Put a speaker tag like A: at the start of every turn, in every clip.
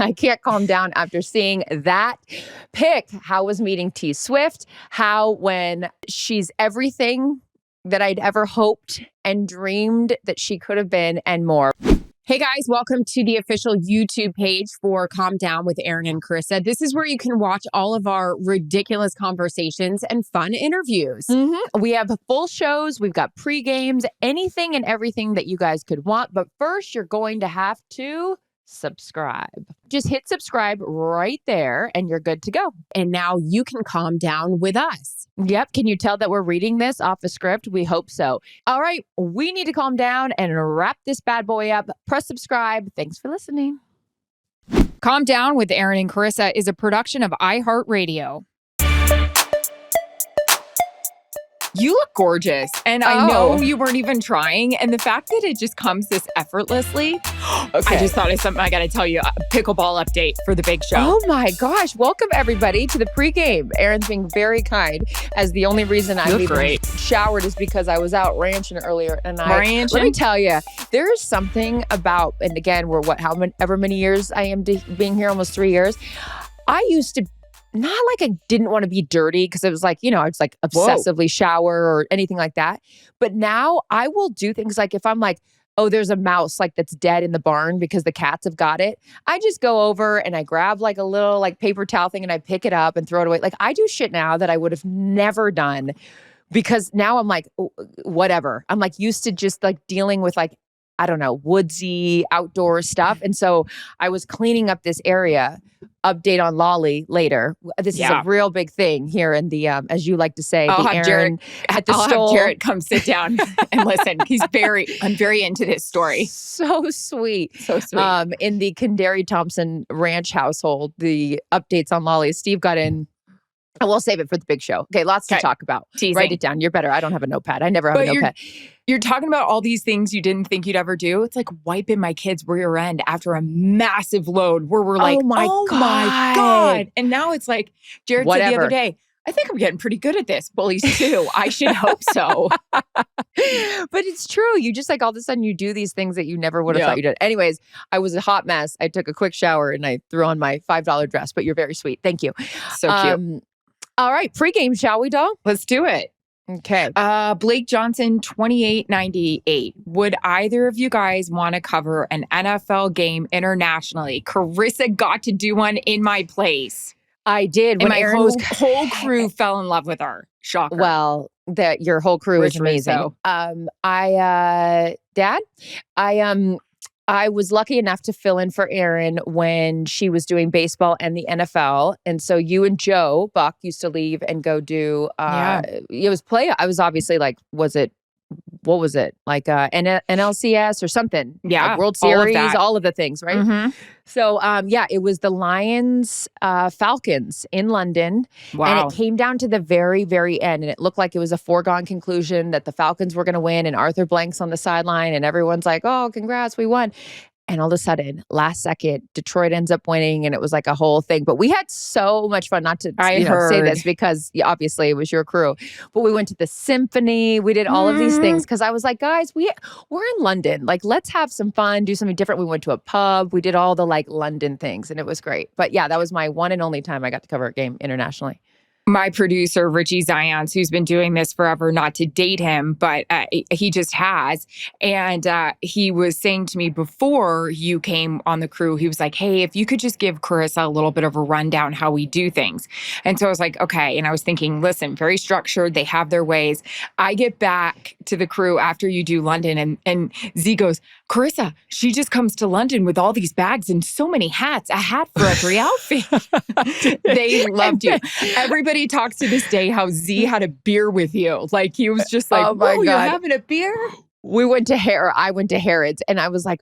A: I can't calm down after seeing that pic. How was meeting T Swift? How when she's everything that I'd ever hoped and dreamed that she could have been and more. Hey guys, welcome to the official YouTube page for Calm Down with Erin and Charissa. This is where you can watch all of our ridiculous conversations and fun interviews. We have full shows, we've got pre-games, anything and everything that you guys could want. But first, you're going to have to subscribe. Just hit subscribe right there and you're good to go. And now you can calm down with us. Yep. Can you tell that we're reading this off a script? We hope so. All right. We need to calm down and wrap this bad boy up. Press subscribe. Thanks for listening. Calm Down with Erin and Charissa is a production of iHeartRadio. You look gorgeous. And I know you weren't even trying. And the fact that it just comes this effortlessly. Okay. I just thought of something I got to tell you. A pickleball update for the big show. Oh my gosh. Welcome everybody to the pregame. Erin's being very kind, as the only reason I even showered is because I was out ranching earlier. And let me tell you, there is something about, and again, we're however many years I am being here, almost 3 years. I used to not like I didn't want to be dirty because it was like, I was like obsessively shower or anything like that. But now I will do things like if I'm like, oh, there's a mouse like that's dead in the barn because the cats have got it. I just go over and I grab like a little like paper towel thing and I pick it up and throw it away. Like I do shit now that I would have never done because now I'm like, whatever. I'm like used to just like dealing with like, I don't know, woodsy outdoor stuff. And so I was cleaning up this area. Update on Lolly later. This is a real big thing here in the, as you like to say, the Erin at the stole. Have Jared come sit down and listen. I'm very into this story. So sweet. So sweet. In the Thompson ranch household, the updates on Lolly, Steve got in. I will save it for the big show. Okay, lots to talk about. Teasing. Write it down. You're better. I don't have a notepad. I never have a notepad. You're talking about all these things you didn't think you'd ever do. It's like wiping my kid's rear end after a massive load where we're like, oh my God. And now it's like, Jared said the other day, I think I'm getting pretty good at this. Bullies too. I should hope so. But it's true. You just like all of a sudden you do these things that you never would have thought you did. Anyways, I was a hot mess. I took a quick shower and I threw on my $5 dress, but you're very sweet. Thank you. So cute. All right, pregame, shall we, doll? Let's do it. Okay. Blake Johnson, 2898. Would either of you guys want to cover an NFL game internationally? Charissa got to do one in my place. I did. And my whole crew fell in love with her. Shocker. Well, your whole crew is amazing. Dad, I was lucky enough to fill in for Erin when she was doing baseball and the NFL. And so you and Joe Buck used to leave and go do, it was play. I was obviously like, what was it? Like NLCS or something. Yeah. Like World Series, all of the things, right? Mm-hmm. So, it was the Lions, Falcons in London. Wow. And it came down to the very, very end. And it looked like it was a foregone conclusion that the Falcons were going to win. And Arthur Blank's on the sideline. And everyone's like, oh, congrats, we won. And all of a sudden, last second, Detroit ends up winning, and it was like a whole thing. But we had so much fun. Not to say this because obviously it was your crew, but we went to the symphony. We did all of these things because I was like, guys, we're in London. Like, let's have some fun, do something different. We went to a pub. We did all the like London things, and it was great. But yeah, that was my one and only time I got to cover a game internationally. My producer, Richie Zions, who's been doing this forever, not to date him, but he just has. And he was saying to me before you came on the crew, he was like, hey, if you could just give Charissa a little bit of a rundown how we do things. And so I was like, okay. And I was thinking, listen, very structured. They have their ways. I get back to the crew after you do London and Z goes, Charissa, she just comes to London with all these bags and so many hats, a hat for every outfit. They loved you. Everybody talks to this day how Z had a beer with you. Like he was just like, oh my God, you're having a beer? I went to Harrods and I was like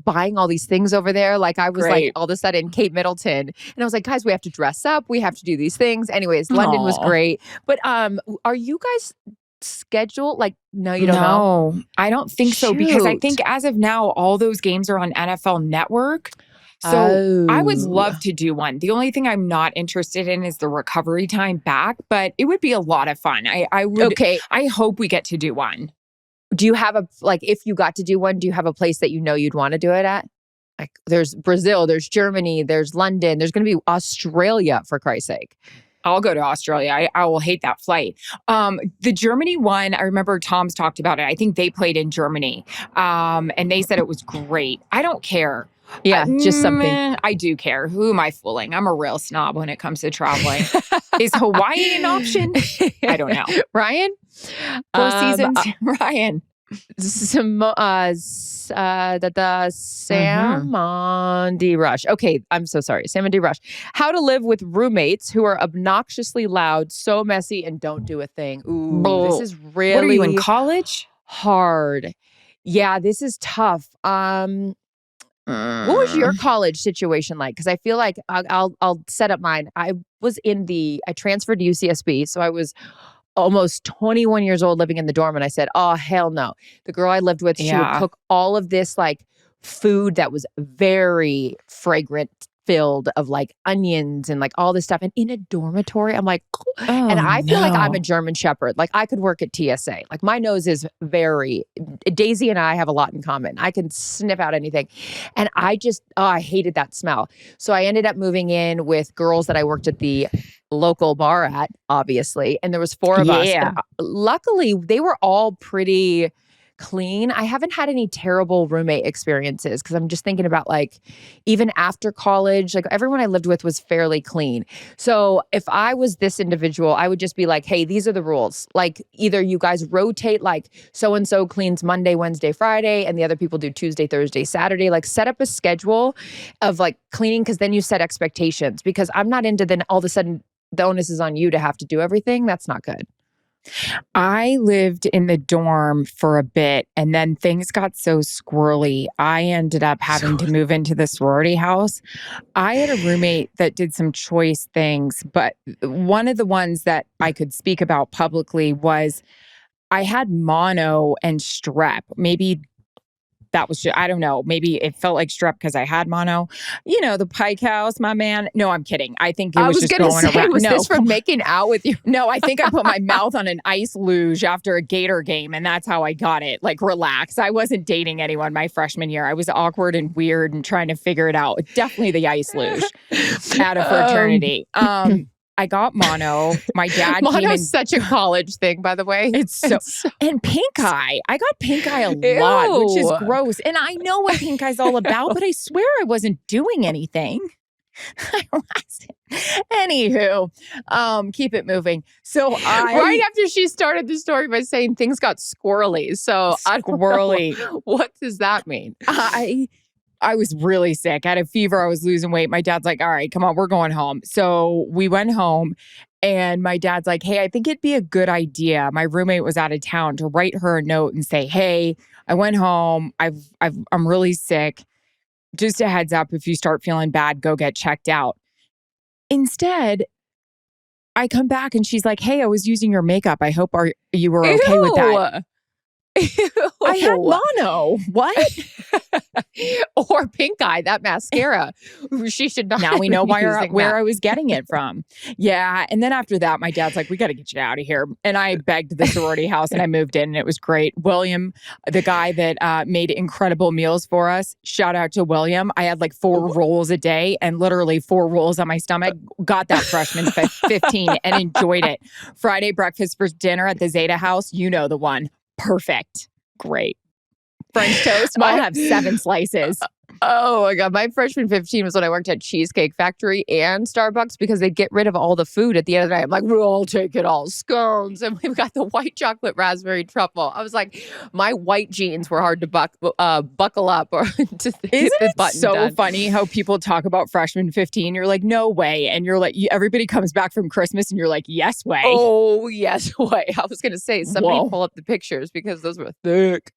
A: buying all these things over there. Like I was like all of a sudden Kate Middleton. And I was like, guys, we have to dress up. We have to do these things. Anyways, London was great. But are you guys scheduled? Like, no, you don't know? No, I don't think so because I think as of now, all those games are on NFL Network. So I would love to do one. The only thing I'm not interested in is the recovery time back, but it would be a lot of fun. I would. Okay. I hope we get to do one. Do you have if you got to do one, do you have a place that you know you'd want to do it at?
B: Like there's Brazil, there's Germany, there's London, there's going to be Australia, for Christ's sake.
A: I'll go to Australia. I will hate that flight. The Germany one, I remember Tom's talked about it. I think they played in Germany. And they said it was great. I don't care.
B: Yeah, just something.
A: I do care. Who am I fooling? I'm a real snob when it comes to traveling. Is Hawaii an option? I don't know.
B: Ryan?
A: Four Seasons? Ryan.
B: Salmon D. Rush. Okay, I'm so sorry. Salmon D. Rush. How to live with roommates who are obnoxiously loud, so messy, and don't do a thing. Ooh, this is really
A: What are you in college?
B: hard. Yeah, this is tough. What was your college situation like? Because I feel like I'll set up mine. I transferred to UCSB, so I was almost 21 years old living in the dorm, and I said, oh, hell no. The girl I lived with, she would cook all of this like food that was very fragrant filled of like onions and like all this stuff. And in a dormitory, I'm like, and I feel like I'm a German Shepherd. Like I could work at TSA. Like my nose is Daisy and I have a lot in common. I can sniff out anything. And I hated that smell. So I ended up moving in with girls that I worked at the local bar at, obviously. And there was 4 of us. And luckily, they were all pretty clean. I haven't had any terrible roommate experiences because I'm just thinking about like, even after college, like everyone I lived with was fairly clean. So if I was this individual, I would just be like, hey, these are the rules. Like either you guys rotate, like so-and-so cleans Monday, Wednesday, Friday, and the other people do Tuesday, Thursday, Saturday. Like set up a schedule of like cleaning because then you set expectations because I'm not into then all of a sudden the onus is on you to have to do everything. That's not good.
A: I lived in the dorm for a bit and then things got so squirrely. I ended up having to move into the sorority house. I had a roommate that did some choice things, but one of the ones that I could speak about publicly was I had mono and strep. Maybe that was, I don't know, maybe it felt like strep because I had mono. You know, the Pike House, my man. No, I'm kidding. I think it was just going around.
B: Was this from making out with you?
A: No, I think I put my mouth on an ice luge after a Gator game, and that's how I got it. Like, relax. I wasn't dating anyone my freshman year. I was awkward and weird and trying to figure it out. Definitely the ice luge at a fraternity. I got mono. My dad
B: Mono's such a college thing, by the way.
A: It's so and pink eye. I got pink eye a lot, which is gross. And I know what pink eye's all about, but I swear I wasn't doing anything. I wasn't. Anywho, keep it moving. So
B: right after she started the story by saying things got squirrely. So
A: squirrely.
B: What does that mean?
A: I was really sick. I had a fever. I was losing weight. My dad's like, all right, come on, we're going home. So we went home and my dad's like, hey, I think it'd be a good idea. My roommate was out of town to write her a note and say, hey, I went home. I'm really sick. Just a heads up, if you start feeling bad, go get checked out. Instead, I come back and she's like, hey, I was using your makeup. I hope you were okay with that.
B: Ew.
A: I had mono. What?
B: Or pink eye, that mascara. She should not.
A: Now we know where I was getting it from. Yeah. And then after that, my dad's like, we got to get you out of here. And I begged the sorority house and I moved in and it was great. William, the guy that made incredible meals for us, shout out to William. I had like 4 rolls a day and literally 4 rolls on my stomach. Got that freshman 15 and enjoyed it. Friday breakfast for dinner at the Zeta house. You know the one. Perfect. Great. French toast. I'll have 7 slices.
B: Oh my God. My freshman 15 was when I worked at Cheesecake Factory and Starbucks because they get rid of all the food at the end of the night. I'm like, we'll take it all. Scones. And we've got the white chocolate raspberry truffle. I was like, my white jeans were hard to buckle up or to get the button
A: so
B: done.
A: Funny how people talk about freshman 15. You're like, no way. And you're like, everybody comes back from Christmas and you're like, yes way.
B: Oh, yes way. I was going to say, somebody pull up the pictures because those were thick.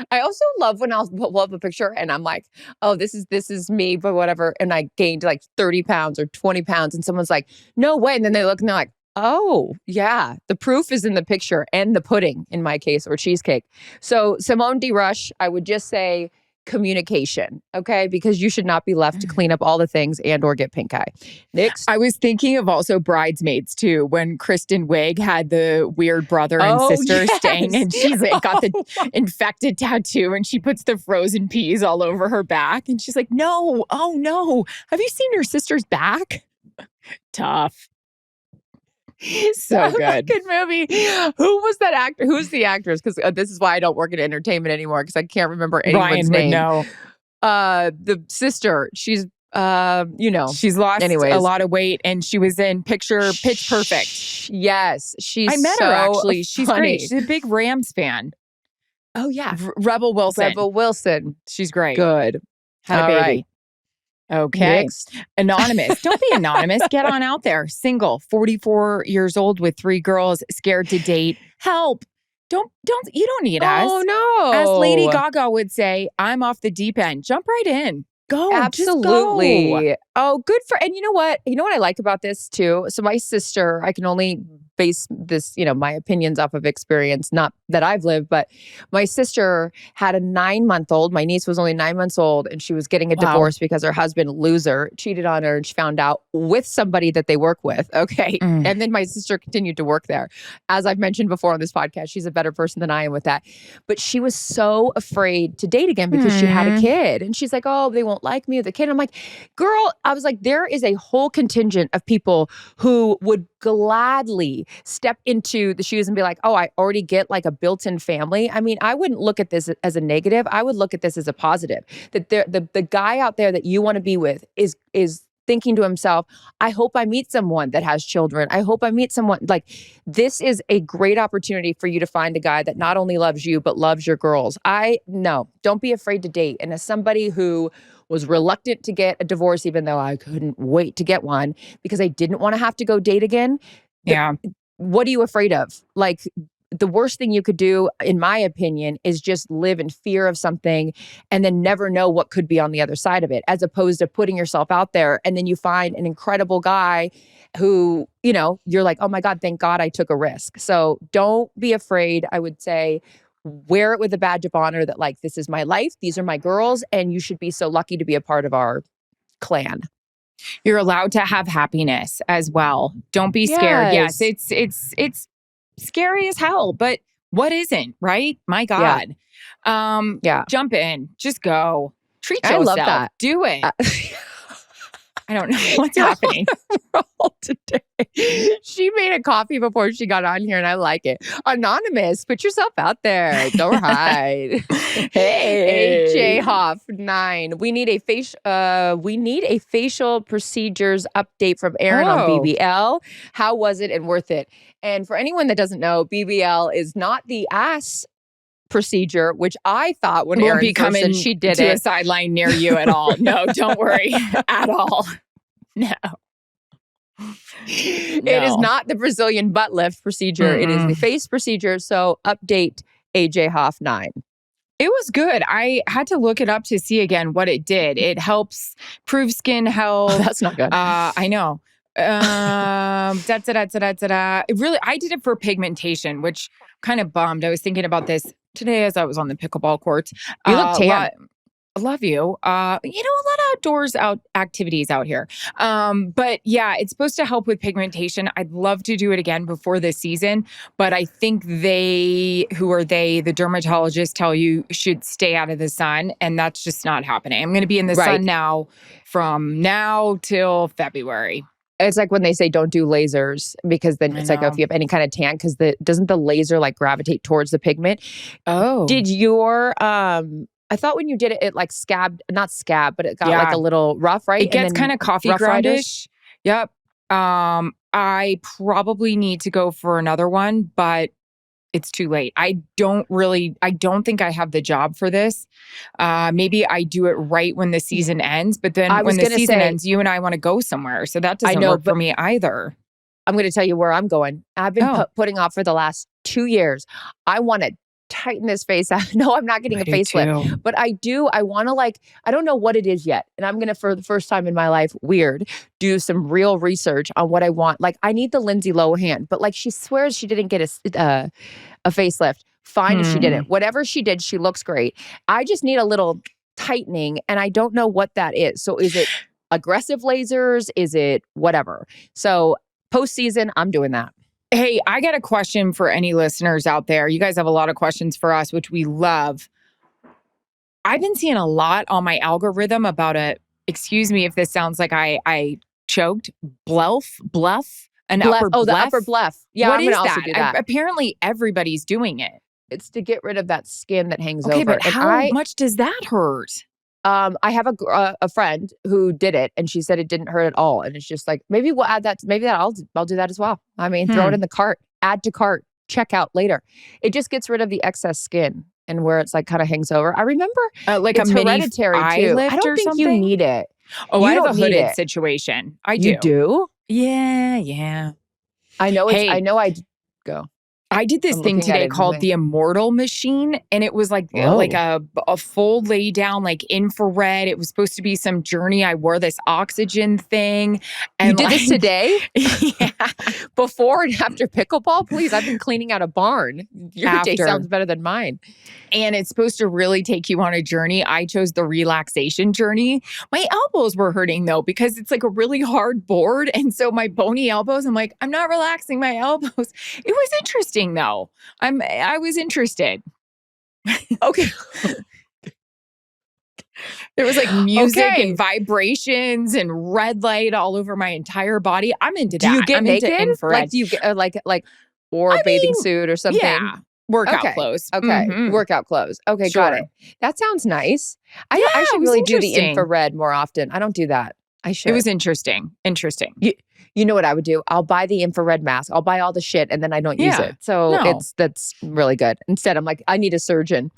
B: I also love when I'll pull up a picture and I'm like, oh, this is me, but whatever. And I gained like 30 pounds or 20 pounds. And someone's like, no way. And then they look and they're like, oh, yeah. The proof is in the picture and the pudding in my case, or cheesecake. So Simone D. Rush, I would just say, communication, okay? Because you should not be left to clean up all the things and or get pink eye. Next.
A: I was thinking of also Bridesmaids too, when Kristen Wiig had the weird brother and sister staying, and she's like got the infected tattoo, and she puts the frozen peas all over her back, and she's like, no, oh no, have you seen your sister's back? Tough. So good.
B: Good movie. Who was that actor? Who's the actress? Because this is why I don't work in entertainment anymore, because I can't remember anyone's name.
A: No.
B: The sister, she's
A: she's lost a lot of weight, and she was in Pitch Perfect.
B: Yes,
A: I met her actually. She's great. She's a big Rams fan.
B: Oh yeah,
A: Rebel Wilson. She's great.
B: Good.
A: Had a baby.
B: Right.
A: Okay.
B: Next.
A: Anonymous. Don't be anonymous. Get on out there. Single, 44 years old with 3 girls, scared to date. Help. You don't need us.
B: Oh no.
A: As Lady Gaga would say, I'm off the deep end. Jump right in. Go.
B: Absolutely.
A: Just go.
B: Oh, good for, and you know what? You know what I like about this too? So my sister, I can only base this, my opinions off of experience, not that I've lived, but my sister had a 9-month-old. My niece was only 9 months old, and she was getting a divorce because her husband, loser, cheated on her, and she found out with somebody that they work with. Okay. And then my sister continued to work there. As I've mentioned before on this podcast, she's a better person than I am with that. But she was so afraid to date again because she had a kid. And she's like, oh, they won't like me with the kid. I'm like, girl, I was like, there is a whole contingent of people who would gladly step into the shoes and be like, oh, I already get like a built-in family. I mean, I wouldn't look at this as a negative. I would look at this as a positive. That the guy out there that you want to be with is thinking to himself, I hope I meet someone that has children. I hope I meet someone like this is a great opportunity for you to find a guy that not only loves you, but loves your girls. Don't be afraid to date. And as somebody who was reluctant to get a divorce, even though I couldn't wait to get one because I didn't want to have to go date again. What are you afraid of? Like, the worst thing you could do, in my opinion, is just live in fear of something and then never know what could be on the other side of it, as opposed to putting yourself out there and then you find an incredible guy who, you're like, oh my God, thank God I took a risk. So don't be afraid. I would say wear it with a badge of honor that like, this is my life. These are my girls. And you should be so lucky to be a part of our clan.
A: You're allowed to have happiness as well. Don't be scared. Yes, it's scary as hell, but what isn't, right? My God. Jump in. Just go. Treat yourself.
B: I love that.
A: Do it. I don't know what's happening.
B: Today. She made a coffee before she got on here, and I like it. Anonymous, put yourself out there. Don't hide.
A: Hey,
B: AJ Hoff 9. We need a facial procedures update from Erin on BBL. How was it and worth it? And for anyone that doesn't know, BBL is not the ass procedure, which I thought when Erin first said she did
A: to a sideline near you at all. No, don't worry at all. No.
B: It is not the Brazilian butt lift procedure. It is the face procedure. So update AJ Hoff 9.
A: It was good. I had to look it up to see again what it did. It helps prove skin health.
B: Oh, that's not good.
A: I know. It really, I did it for pigmentation, which kind of bummed. I was thinking about this today as I was on the pickleball courts.
B: You look tan.
A: I love you. A lot of activities out here. But yeah, it's supposed to help with pigmentation. I'd love to do it again before this season, but I think the dermatologists tell you should stay out of the sun, and that's just not happening. I'm going to be in the sun now from now till February.
B: It's like when they say don't do lasers, because then it's like if you have any kind of tan, because doesn't the laser like gravitate towards the pigment?
A: Oh.
B: Did your I thought when you did it, it like not scabbed, but it got like a little rough, right?
A: It gets kind of coffee groundish. Yep. I probably need to go for another one, but it's too late. I don't think I have the job for this. Maybe I do it right when the season ends, but then when the season ends, you and I want to go somewhere. So that doesn't work for me either.
B: I'm going to tell you where I'm going. I've been putting off for the last 2 years. I want to tighten this face out. No, I'm not getting a facelift, but I want to I don't know what it is yet. And I'm going to, for the first time in my life, do some real research on what I want. Like, I need the Lindsay Lohan, but like she swears she didn't get a facelift. Fine if she didn't. Whatever she did, she looks great. I just need a little tightening, and I don't know what that is. So is it aggressive lasers? Is it whatever? So postseason, I'm doing that.
A: Hey, I got a question for any listeners out there. You guys have a lot of questions for us, which we love. I've been seeing a lot on my algorithm about excuse me if this sounds like I choked, bluff, an upper bluff.
B: The upper bluff. Yeah,
A: what
B: I'm going to also do that.
A: Apparently, everybody's doing it.
B: It's to get rid of that skin that hangs
A: over.
B: Okay,
A: but how much does that hurt?
B: I have a friend who did it, and she said it didn't hurt at all. And it's just like, maybe we'll add that. Maybe I'll do that as well. I mean, throw it in the cart, add to cart, check out later. It just gets rid of the excess skin and where it's like kind of hangs over. I remember
A: like
B: it's
A: a mini
B: hereditary too. I don't think you need it.
A: Oh, I have a hooded situation. I do.
B: You do?
A: Yeah.
B: I know. Go.
A: I did this thing today called the Immortal Machine, and it was like a full lay down, like infrared. It was supposed to be some journey. I wore this oxygen thing. And
B: you did this today?
A: Yeah.
B: Before and after pickleball? Please, I've been cleaning out a barn. Your day sounds better than mine.
A: And it's supposed to really take you on a journey. I chose the relaxation journey. My elbows were hurting though, because it's like a really hard board. And so my bony elbows, I'm like, I'm not relaxing my elbows. It was interesting though. I was interested.
B: Okay.
A: There was like music and vibrations and red light all over my entire body. I'm into that.
B: Do you get
A: I'm
B: naked?
A: Into infrared.
B: Like, do you get or a bathing suit or something?
A: Yeah. Workout clothes.
B: Okay. Mm-hmm. Workout clothes. Okay,
A: sure.
B: Got it. That sounds nice. I should really do the infrared more often. I don't do that. I should.
A: It was interesting.
B: You know what I would do? I'll buy the infrared mask. I'll buy all the shit and then I don't use it. So that's really good. Instead, I'm like, I need a surgeon.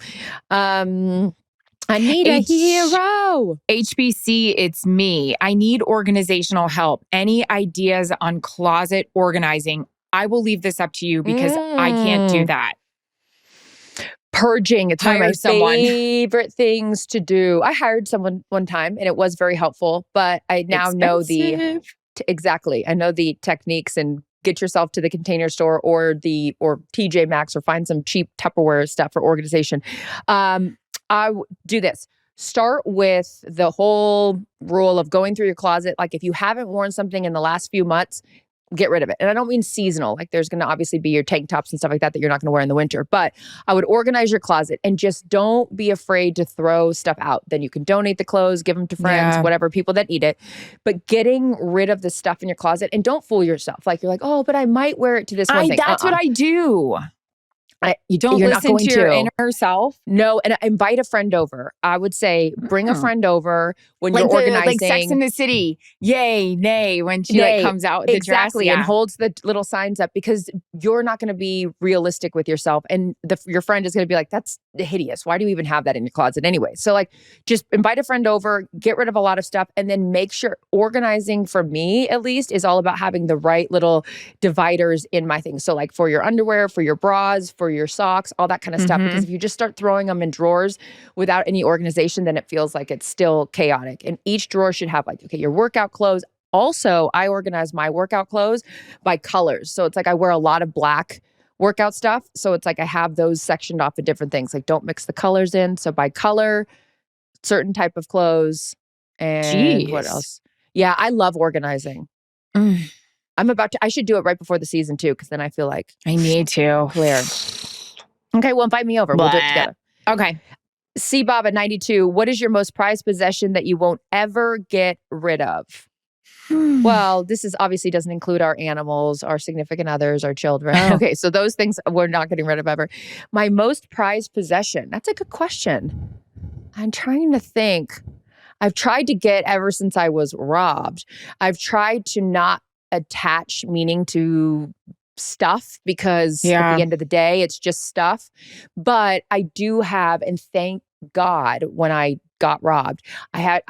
B: I need a hero.
A: HBC, it's me. I need organizational help. Any ideas on closet organizing? I will leave this up to you because I can't do that.
B: Purging. It's one of my favorite things to do. I hired someone one time and it was very helpful, but I now know exactly. I know the techniques and get yourself to the Container Store or TJ Maxx or find some cheap Tupperware stuff for organization. I do this. Start with the whole rule of going through your closet. Like if you haven't worn something in the last few months, get rid of it. And I don't mean seasonal. Like there's going to obviously be your tank tops and stuff like that you're not going to wear in the winter. But I would organize your closet and just don't be afraid to throw stuff out. Then you can donate the clothes, give them to friends, whatever, people that need it. But getting rid of the stuff in your closet and don't fool yourself. Like you're like, oh, but I might wear it to this one thing.
A: That's what I do.
B: You
A: don't listen to your inner self?
B: No, and invite a friend over. I would say bring a friend over when you're organizing.
A: Like Sex in the City. Yay, nay, when she comes out with the dress.
B: Exactly, and holds the little signs up because you're not going to be realistic with yourself. And your friend is going to be like, that's hideous. Why do you even have that in your closet anyway? So like just invite a friend over, get rid of a lot of stuff, and then make sure organizing, for me at least, is all about having the right little dividers in my things. So like for your underwear, for your bras, for your socks, all that kind of stuff. Because if you just start throwing them in drawers without any organization, then it feels like it's still chaotic. And each drawer should have like, okay, your workout clothes. Also, I organize my workout clothes by colors. So it's like I wear a lot of black workout stuff. So it's like I have those sectioned off of different things. Like don't mix the colors in. So by color, certain type of clothes. And what else? Yeah, I love organizing. I should do it right before the season too, because then I feel like
A: I need to
B: clear. Okay, well, invite me over. We'll do it together.
A: Okay.
B: C Bob at 92. What is your most prized possession that you won't ever get rid of? Well, this obviously doesn't include our animals, our significant others, our children. Oh. Okay, so those things we're not getting rid of ever. My most prized possession. That's a good question. I'm trying to think. I've tried to get ever since I was robbed. I've tried to not attach meaning to stuff because at the end of the day, it's just stuff. But I do have, and thank God, when I got robbed, I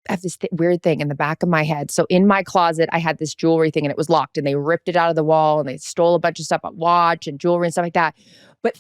B: have this weird thing in the back of my head. So in my closet, I had this jewelry thing and it was locked and they ripped it out of the wall and they stole a bunch of stuff, a watch and jewelry and stuff like that. But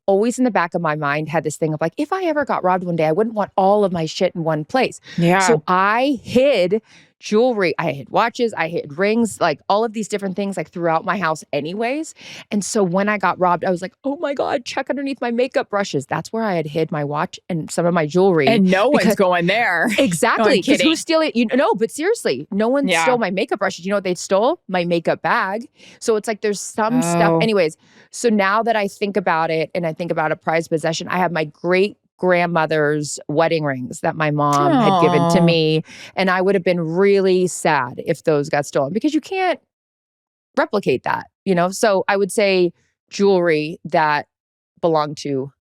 B: always in the back of my mind had this thing of like, if I ever got robbed one day, I wouldn't want all of my shit in one place.
A: Yeah.
B: So I hid jewelry, I hid watches, I hid rings, like all of these different things like throughout my house anyways. And so when I got robbed, I was like, oh my God, check underneath my makeup brushes. That's where I had hid my watch and some of my jewelry.
A: And no one's going there.
B: Exactly. Because who's stealing? No, but seriously, no one stole my makeup brushes. You know what they stole? My makeup bag. So it's like there's some stuff. Anyways, so now that I think about it and I think about a prized possession, I have my great grandmother's wedding rings that my mom had given to me. And I would have been really sad if those got stolen because you can't replicate that, you know? So I would say jewelry that belonged to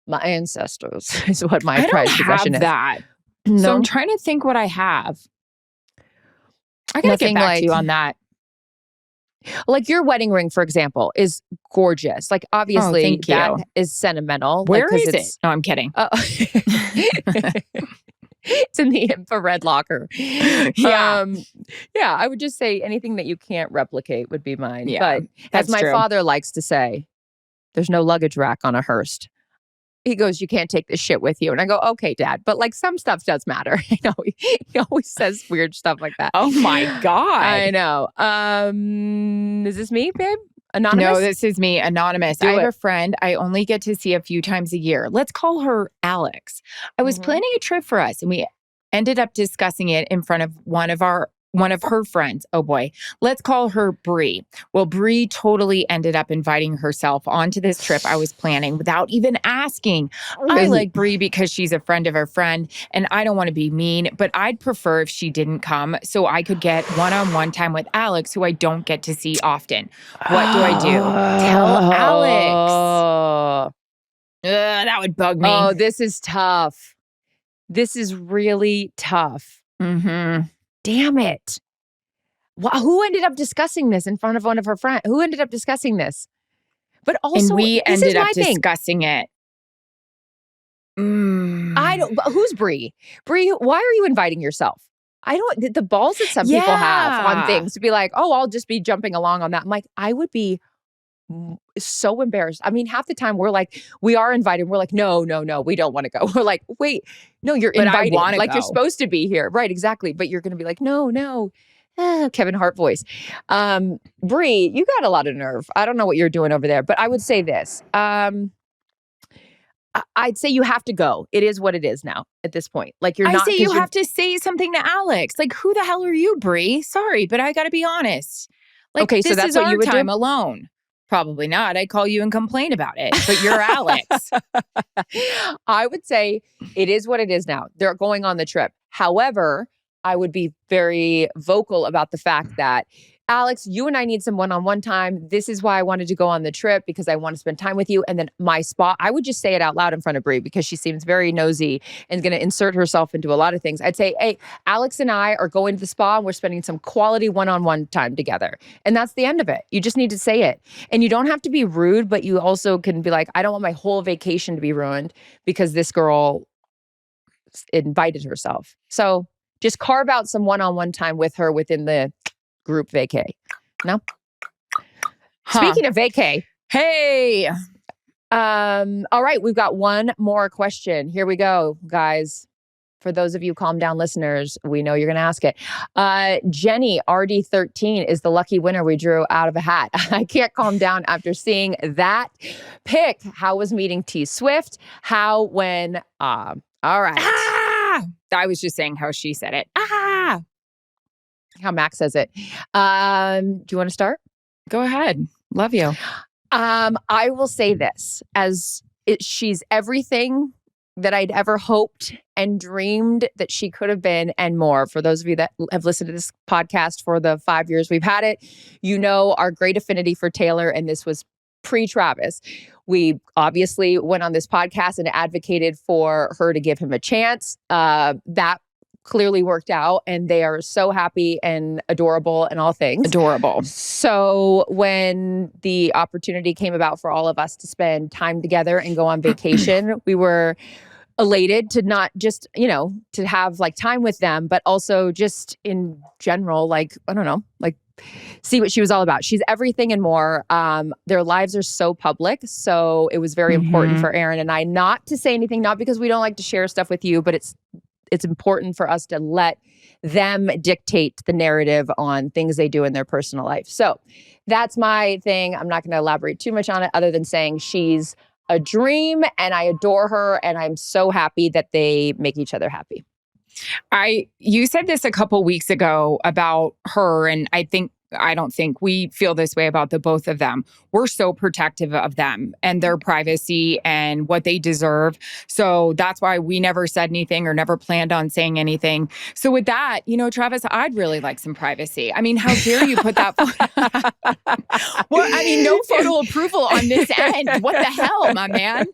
B: my ancestors is what my prized possession is.
A: That.
B: No?
A: So I'm trying to think what I have. I gotta get back to you on that.
B: Like your wedding ring, for example, is gorgeous. Like obviously that is sentimental.
A: Where is it? No, I'm kidding.
B: It's in the infrared locker.
A: Yeah.
B: Yeah, I would just say anything that you can't replicate would be mine.
A: Yeah,
B: but as my father likes to say, there's no luggage rack on a hearse. He goes, you can't take this shit with you. And I go, okay, Dad. But like some stuff does matter. I know he always says weird stuff like that.
A: Oh my God.
B: I know. Is this me, babe? Anonymous?
A: No, this is me, anonymous. I have a friend I only get to see a few times a year. Let's call her Alex. I was planning a trip for us and we ended up discussing it in front of one of her friends. Oh boy. Let's call her Bree. Well, Bree totally ended up inviting herself onto this trip I was planning without even asking. I like Bree because she's a friend of a friend and I don't want to be mean, but I'd prefer if she didn't come so I could get one-on-one time with Alex, who I don't get to see often. What do I do? Tell Alex. That would bug me.
B: Oh, this is tough. This is really tough. Damn it. Who ended up discussing this in front of one of her friends? Who ended up discussing this? But also,
A: and we ended up discussing it.
B: I don't, but who's Bree? Bree, why are you inviting yourself? I don't, the balls that some people have on things to be like, oh, I'll just be jumping along on that. I'm like, I would be so embarrassed. I mean, half the time we are invited. We're like, no, we don't want to go. We're like, wait, no, you're invited. Like go. You're supposed to be here. Right, exactly. But you're going to be like, no. Kevin Hart voice. Bree, you got a lot of nerve. I don't know what you're doing over there, but I would say this. I'd say you have to go. It is what it is now at this point. Like you
A: have to say something to Alex. Like, who the hell are you, Bree? Sorry, but I got to be honest. Like, okay, so that's what you would do alone. Probably not. I'd call you and complain about it, but you're Alex.
B: I would say it is what it is now. They're going on the trip. However, I would be very vocal about the fact that, Alex, you and I need some one-on-one time. This is why I wanted to go on the trip because I want to spend time with you. And then my spot, I would just say it out loud in front of Bree because she seems very nosy and going to insert herself into a lot of things. I'd say, hey, Alex and I are going to the spa and we're spending some quality one-on-one time together. And that's the end of it. You just need to say it. And you don't have to be rude, but you also can be like, I don't want my whole vacation to be ruined because this girl invited herself. So just carve out some one-on-one time with her within the group vacay. No? Speaking of vacay.
A: Hey.
B: All right. We've got one more question. Here we go, guys. For those of you calm down listeners, we know you're going to ask it. Jenny, RD13, is the lucky winner we drew out of a hat. I can't calm down after seeing that pic. How was meeting T Swift? How, when, all right.
A: I was just saying how she said it.
B: How Max says it. Do you want to start?
A: Go ahead. Love you.
B: I will say this, she's everything that I'd ever hoped and dreamed that she could have been and more. For those of you that have listened to this podcast for the 5 years we've had it, you know our great affinity for Taylor, and this was pre-Travis. We obviously went on this podcast and advocated for her to give him a chance. That clearly worked out, and they are so happy and adorable and all things.
A: Adorable.
B: So when the opportunity came about for all of us to spend time together and go on vacation, we were elated to not just, to have like time with them, but also just in general, like, I don't know, like see what she was all about. She's everything and more. Their lives are so public. So it was very important for Erin and I not to say anything, not because we don't like to share stuff with you, but it's important for us to let them dictate the narrative on things they do in their personal life. So that's my thing. I'm not going to elaborate too much on it other than saying she's a dream and I adore her and I'm so happy that they make each other happy.
A: You said this a couple weeks ago about her, and I don't think we feel this way about the both of them. We're so protective of them and their privacy and what they deserve. So that's why we never said anything or never planned on saying anything. So with that, Travis, I'd really like some privacy. I mean, how dare you put that Well, I mean, no photo approval on this end. What the hell, my man?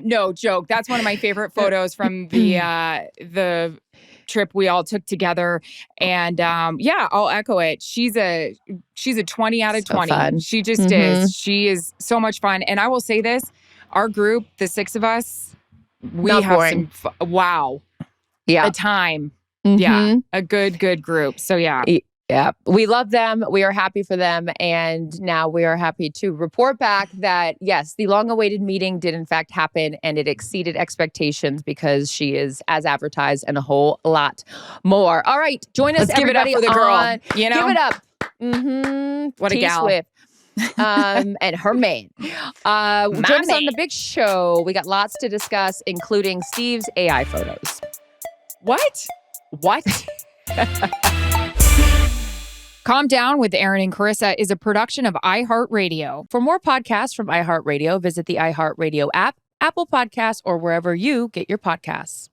A: No joke. That's one of my favorite photos from the trip we all took together. And I'll echo it. She's a 20 out of 20. Fun. She just is. She is so much fun. And I will say this, our group, the 6 of us, we
B: Not
A: have
B: boring.
A: wow.
B: Yeah.
A: A time. Yeah. A good group. So yeah.
B: Yeah, we love them. We are happy for them. And now we are happy to report back that, yes, the long-awaited meeting did in fact happen and it exceeded expectations because she is as advertised and a whole lot more. All right, join us,
A: Let's
B: everybody.
A: Give it up for the girl.
B: Give it up.
A: What a gal.
B: Swift. And her man. Join us on the big show. We got lots to discuss, including Steve's AI photos.
A: What? Calm Down with Erin and Charissa is a production of iHeartRadio.
B: For more podcasts from iHeartRadio, visit the iHeartRadio app, Apple Podcasts, or wherever you get your podcasts.